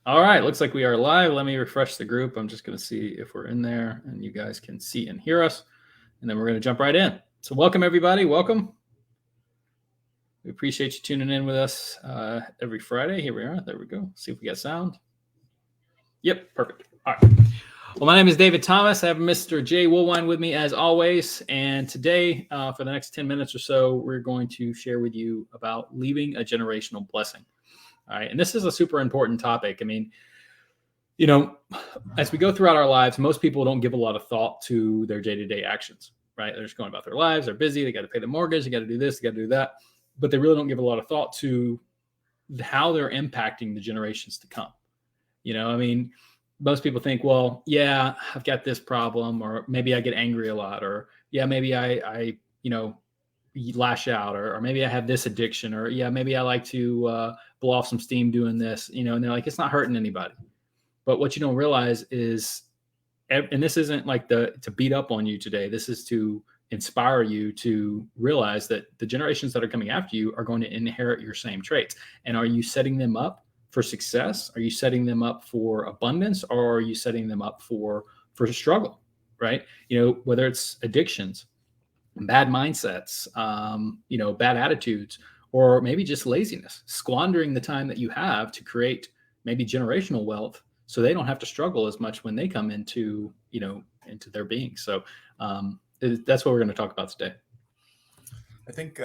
All right, looks like we are live. Let me refresh the group. I'm just going to see if we're in there and you guys can see and hear us. And then we're going to jump right in. So, welcome everybody. Welcome. We appreciate you tuning in with us every Friday. Here we are. There we go. See if we got sound. Yep, perfect. All right. Well, my name is David Thomas. I have Mr. Jay Woolwine with me as always. And today, for the next 10 minutes or so, we're going to share with you about leaving a generational blessing. All right. And this is a super important topic. I mean, you know, as we go throughout our lives, most people don't give a lot of thought to their day-to-day actions, right? They're just going about their lives. They're busy. They got to pay the mortgage. They got to do this. They got to do that. But they really don't give a lot of thought to how they're impacting the generations to come. I mean, most people think, well, yeah, I've got this problem, or maybe I get angry a lot, or yeah, maybe I lash out, or maybe I have this addiction, or yeah, maybe I like to blow off some steam doing this, and they're like, it's not hurting anybody. But what you don't realize is, and this isn't like to beat up on you today. This is to inspire you to realize that the generations that are coming after you are going to inherit your same traits. And are you setting them up for success? Are you setting them up for abundance, or are you setting them up for struggle? Right? Whether it's addictions, bad mindsets, bad attitudes, or maybe just laziness, squandering the time that you have to create maybe generational wealth, so they don't have to struggle as much when they come into their being. So that's what we're going to talk about today. I think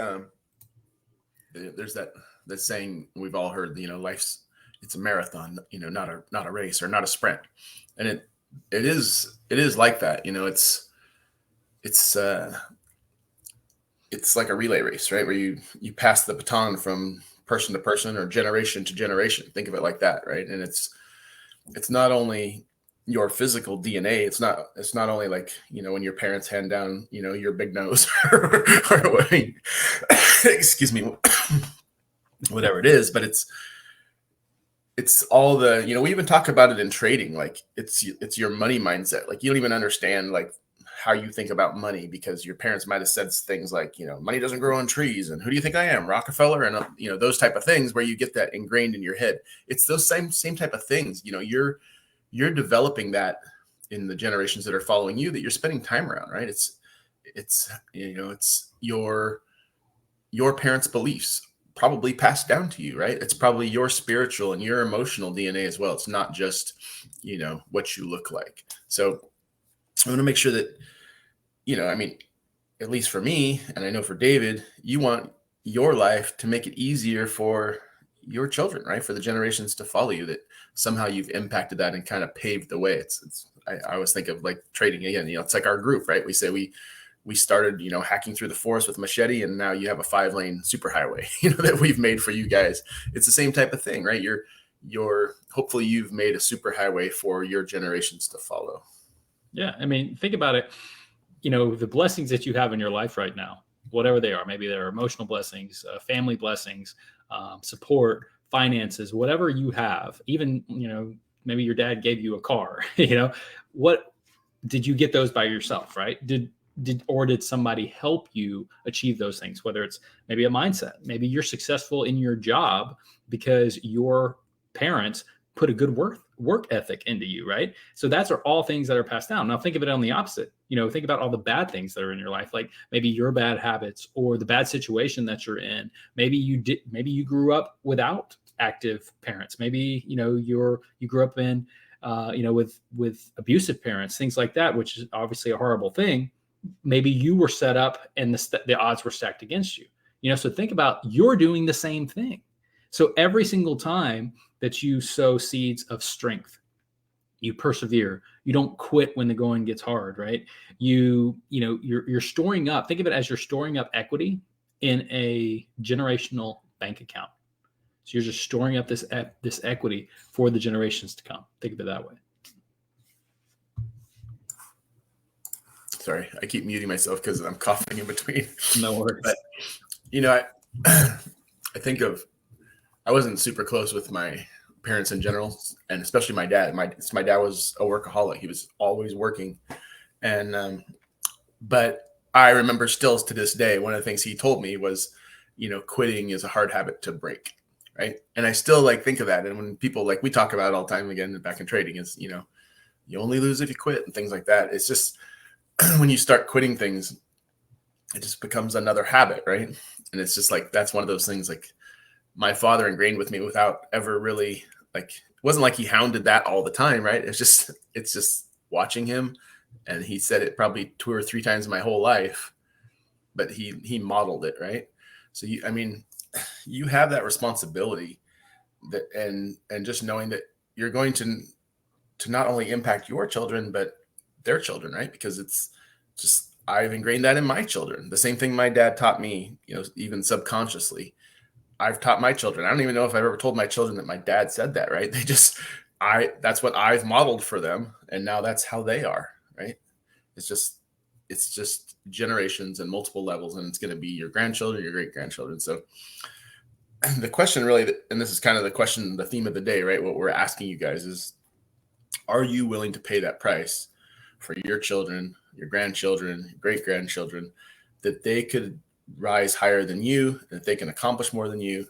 there's that saying we've all heard. It's a marathon, not a race, or not a sprint, and it is like that. It's like a relay race, right? Where you pass the baton from person to person or generation to generation. Think of it like that, right? And it's not only your physical DNA. It's not only like, when your parents hand down, your big nose or excuse me, whatever it is, but it's all the, we even talk about it in trading. Like it's your money mindset. Like you don't even understand like how you think about money, because your parents might have said things like, money doesn't grow on trees, and who do you think I am, Rockefeller, and those type of things, where you get that ingrained in your head. It's those same type of things. You're developing that in the generations that are following you, that you're spending time around, right? It's your parents' beliefs probably passed down to you, right? It's probably your spiritual and your emotional DNA as well. It's not just, what you look like. So I want to make sure that, at least for me, and I know for David, you want your life to make it easier for your children, right? For the generations to follow you, that somehow you've impacted that and kind of paved the way. I always think of like trading again, it's like our group, right? We say we started, hacking through the forest with machete, and now you have a 5-lane superhighway, that we've made for you guys. It's the same type of thing, right? Hopefully you've made a superhighway for your generations to follow. Yeah. I mean, think about it. The blessings that you have in your life right now, whatever they are, maybe they're emotional blessings, family blessings, support, finances, whatever you have, even, maybe your dad gave you a car, what did you get those by yourself, right? Did somebody help you achieve those things? Whether it's maybe a mindset, maybe you're successful in your job because your parents put a good work ethic into you, right? So that's are all things that are passed down. Now think of it on the opposite. Think about all the bad things that are in your life, like maybe your bad habits or the bad situation that you're in. Maybe you grew up without active parents. Maybe you grew up in with abusive parents, things like that, which is obviously a horrible thing. Maybe you were set up and the odds were stacked against you. So think about, you're doing the same thing. So every single time that you sow seeds of strength, you persevere, you don't quit when the going gets hard, right? You're storing up, think of it as you're storing up equity in a generational bank account. So you're just storing up this equity for the generations to come. Think of it that way. Sorry, I keep muting myself because I'm coughing in between. No worries. But, I think I wasn't super close with my parents in general, and especially my dad. My dad was a workaholic. He was always working. And, but I remember still to this day, one of the things he told me was, quitting is a hard habit to break. right? And I still like think of that. And when people like, we talk about it all the time again back in trading is, you know, you only lose if you quit and things like that. It's just when you start quitting things, it just becomes another habit, right? And it's just like, that's one of those things like my father ingrained with me without ever really like, it wasn't like he hounded that all the time, right? It's just watching him. And he said it probably 2 or 3 times in my whole life, but he modeled it, right? So I mean, you have that responsibility that, and just knowing that you're going to not only impact your children, but their children, right? Because it's just, I've ingrained that in my children. The same thing my dad taught me, you know, even subconsciously, I've taught my children. I don't even know if I've ever told my children that my dad said that, right? They just, that's what I've modeled for them. And now that's how they are, right? It's just generations and multiple levels, and it's going to be your grandchildren, your great grandchildren. So the question really, and this is kind of the question, the theme of the day, right? What we're asking you guys is, are you willing to pay that price for your children, your grandchildren, your great grandchildren, that they could rise higher than you, that they can accomplish more than you?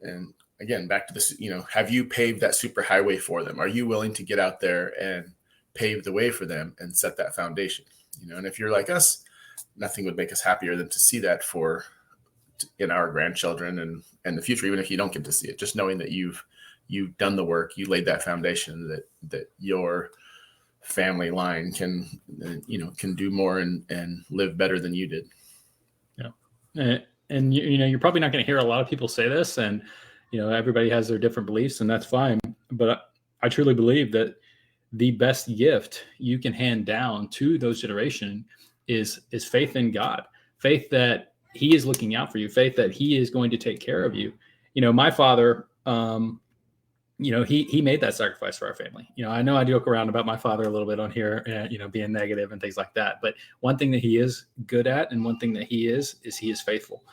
And again, back to this, you know, have you paved that super highway for them? Are you willing to get out there and pave the way for them and set that foundation? You know, and if you're like us, nothing would make us happier than to see that in our grandchildren and the future, even if you don't get to see it, just knowing that you've done the work, you laid that foundation, that your family line can, you know, can do more and live better than you did. Yeah. And you know, you're probably not going to hear a lot of people say this, and, you know, everybody has their different beliefs, and that's fine. But I truly believe that the best gift you can hand down to those generation is faith in God, faith that He is looking out for you, faith that He is going to take care of you. You know, my father, you know, he made that sacrifice for our family. You know I joke around about my father a little bit on here, you know, being negative and things like that. But one thing that he is good at, and one thing that he is faithful.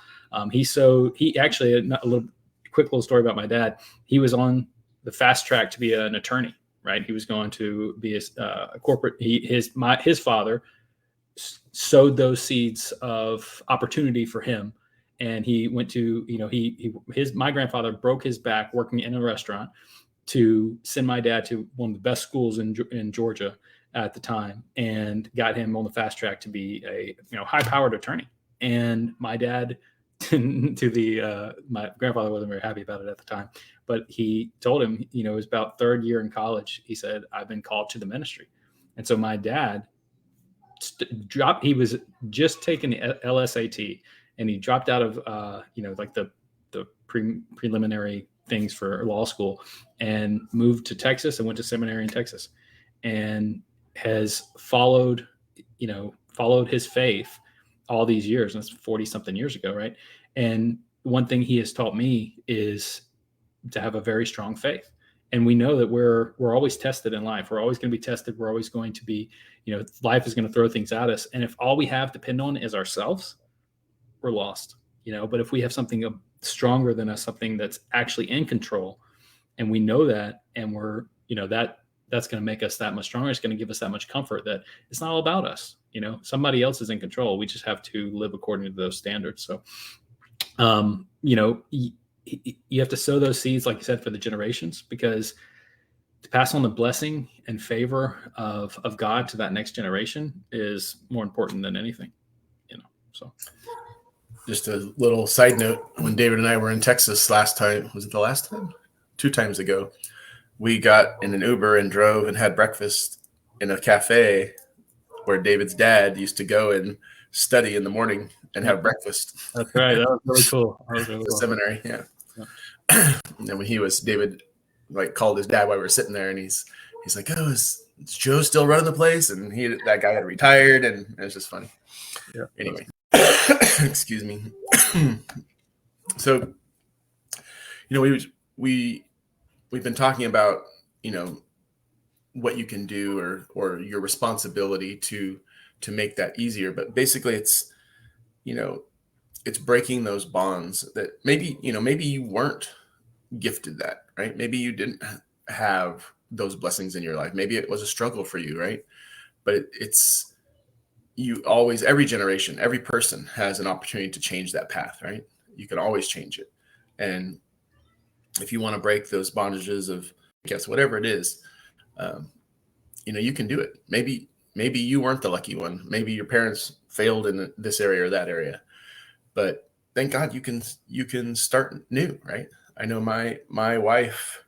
He actually, a little quick little story about my dad. He was on the fast track to be an attorney, right? He was going to be a corporate. His father sowed those seeds of opportunity for him, and he went to, you know, my grandfather broke his back working in a restaurant to send my dad to one of the best schools in Georgia at the time, and got him on the fast track to be a, you know, high-powered attorney. And my dad, my grandfather wasn't very happy about it at the time, but he told him, you know, it was about third year in college. He said, "I've been called to the ministry." And so my dad he was just taking the LSAT, and he dropped out of, you know, like the preliminary things for law school, and moved to Texas and went to seminary in Texas, and has followed his faith all these years. And that's 40 something years ago. Right. And one thing he has taught me is to have a very strong faith. And we know that we're always tested in life. We're always going to be tested. We're always going to be, you know, life is going to throw things at us. And if all we have to depend on is ourselves, we're lost, you know. But if we have something stronger than us, something that's actually in control, and we know that, and we're, you know, that's going to make us that much stronger. It's going to give us that much comfort that it's not all about us. You know, somebody else is in control. We just have to live according to those standards. So, you know, you have to sow those seeds, like you said, for the generations, because to pass on the blessing and favor of God to that next generation is more important than anything, you know. So just a little side note, when David and I were in Texas last time, was it the last time? 2 times ago, we got in an Uber and drove and had breakfast in a cafe where David's dad used to go and study in the morning and have breakfast. That's right. That was really cool. That was really cool. Seminary, yeah. And when David like called his dad while we were sitting there, and he's like, "Oh, is Joe still running the place?" And that guy had retired, and it was just funny. Yeah. Anyway, excuse me. So, you know, we've been talking about, you know, what you can do or your responsibility to make that easier, but basically it's, you know, it's breaking those bonds that maybe you weren't gifted that, right? Maybe you didn't have those blessings in your life. Maybe it was a struggle for you, right? But it's you always, every generation, every person has an opportunity to change that path, right? You can always change it. And if you want to break those bondages of, guess, whatever it is, you can do it. Maybe you weren't the lucky one. Maybe your parents failed in this area or that area, but thank God you can start new, right? I know my wife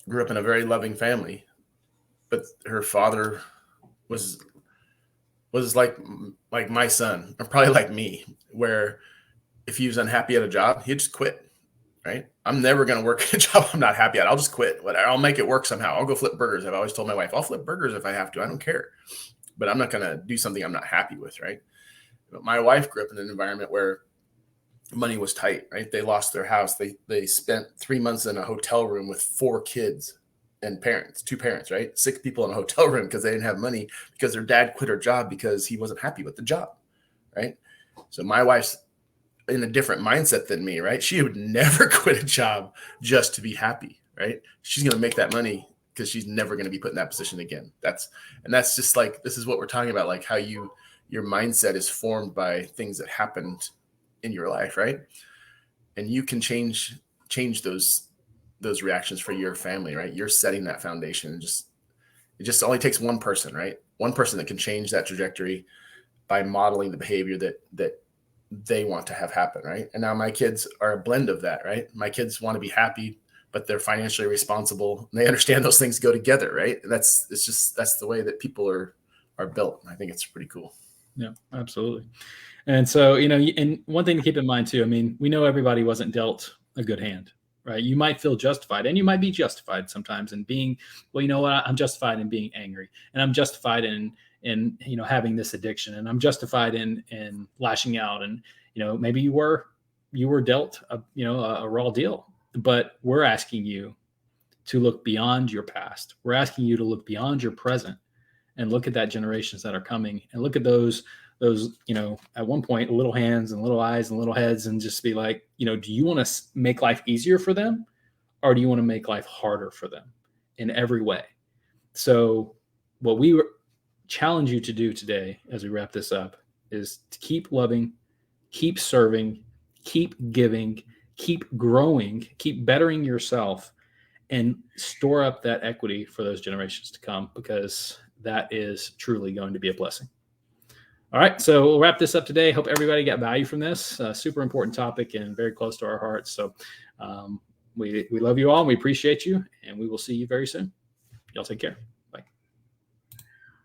grew up in a very loving family, but her father was like my son, or probably like me, where if he was unhappy at a job, he'd just quit, right? I'm never going to work at a job I'm not happy at. I'll just quit. Whatever. I'll make it work somehow. I'll go flip burgers. I've always told my wife, I'll flip burgers if I have to. I don't care. But I'm not going to do something I'm not happy with, right? But my wife grew up in an environment where money was tight, right? They lost their house. They spent 3 months in a hotel room with 4 kids and two parents, right? 6 people in a hotel room because they didn't have money, because their dad quit her job because he wasn't happy with the job, right? So my wife's in a different mindset than me, right? She would never quit a job just to be happy, right? She's going to make that money because she's never going to be put in that position again. That's just like, this is what we're talking about, like how your mindset is formed by things that happened in your life, right? And you can change those reactions for your family, right? You're setting that foundation. It just only takes one person, right? One person that can change that trajectory by modeling the behavior that they want to have happen, right? And now my kids are a blend of that, right? My kids want to be happy, but they're financially responsible, and they understand those things go together, right? And that's the way that people are built. I think it's pretty cool. Yeah, absolutely. And so, and one thing to keep in mind too, I mean, we know everybody wasn't dealt a good hand, right? You might feel justified, and you might be justified sometimes in being, well, you know what, I'm justified in being angry, and I'm justified in having this addiction, and I'm justified in lashing out, and maybe you were dealt a raw deal. But we're asking you to look beyond your past. We're asking you to look beyond your present and look at that generations that are coming, and look at those at one point, little hands and little eyes and little heads, and just be like, do you want to make life easier for them, or do you want to make life harder for them in every way? So what we challenge you to do today, as we wrap this up, is to keep loving, keep serving, keep giving, keep growing, keep bettering yourself, and store up that equity for those generations to come, because that is truly going to be a blessing. All right, so we'll wrap this up today. Hope everybody got value from this. Super important topic and very close to our hearts. So we love you all, and we appreciate you, and we will see you very soon. Y'all take care.